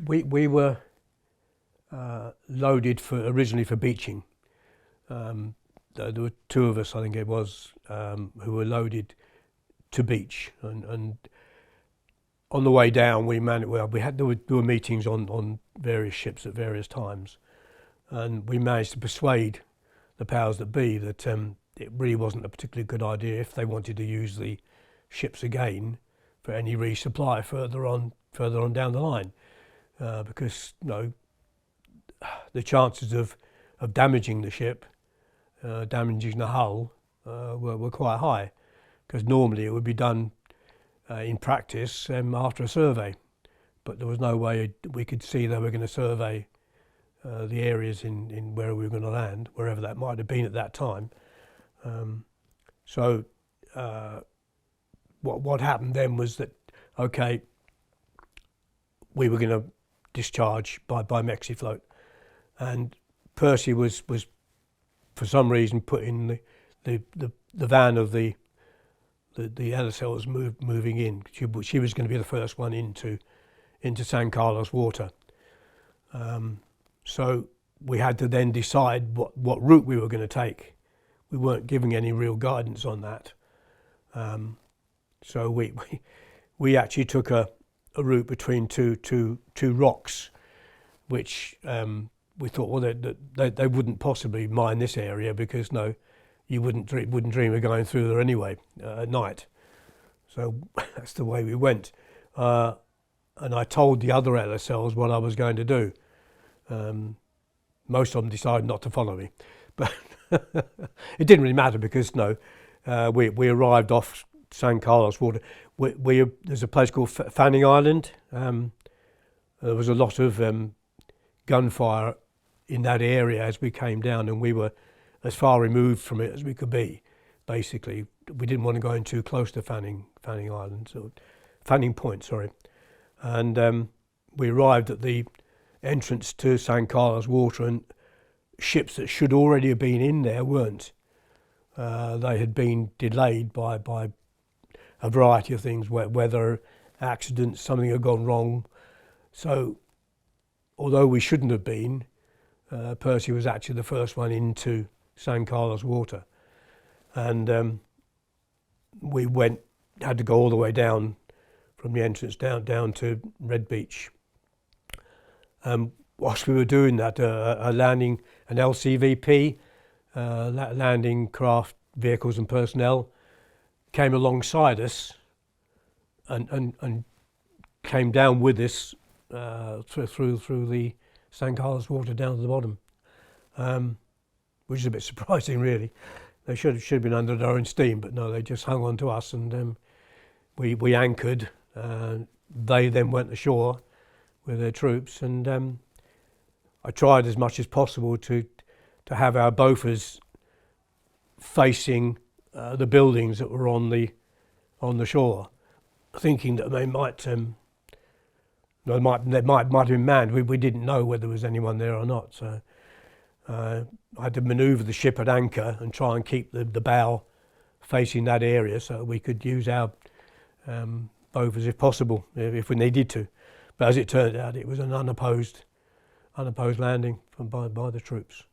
we were loaded originally for beaching. There were two of us, I think it was, who were loaded to beach, and on the way down there were meetings on various ships at various times, and we managed to persuade the powers that be that it really wasn't a particularly good idea if they wanted to use the ships again for any resupply further on down the line, because the chances of damaging the ship, damaging the hull, were quite high, because normally it would be done in practice after a survey, but there was no way we could see they were going to survey the areas in where we were going to land, wherever that might have been at that time. So what happened then was that, okay, we were going to discharge by Mexifloat, and Percy was for some reason put in the van of the LSL moving in. She was going to be the first one into San Carlos water. So we had to then decide what route we were going to take. We weren't giving any real guidance on that. So we actually took a route between two rocks, which we thought, well, they wouldn't possibly mine this area, because you wouldn't dream of going through there anyway at night. So that's the way we went. And I told the other LSLs what I was going to do. Most of them decided not to follow me, but it didn't really matter, because we arrived off San Carlos water. There's a place called Fanny Island. There was a lot of gunfire in that area as we came down, and we were as far removed from it as we could be. Basically, we didn't want to go in too close to Fanning Islands, or Fanning Point, sorry. And we arrived at the entrance to San Carlos water, and ships that should already have been in there weren't. They had been delayed by a variety of things, weather, accidents, something had gone wrong. So although we shouldn't have been, Percy was actually the first one into San Carlos water, and we had to go all the way down from the entrance down to Red Beach. Whilst we were doing that, a landing, an LCVP, landing craft vehicles and personnel, came alongside us and came down with us through the San Carlos water down to the bottom, which is a bit surprising, really. They should have been under their own steam, but no, they just hung on to us, and we anchored. They then went ashore with their troops, and I tried as much as possible to have our Bofors facing the buildings that were on the shore, thinking that they might have been manned. We didn't know whether there was anyone there or not, so I had to manoeuvre the ship at anchor and try and keep the bow facing that area so that we could use our Bofors if possible, if we needed to. But as it turned out, it was an unopposed landing by the troops.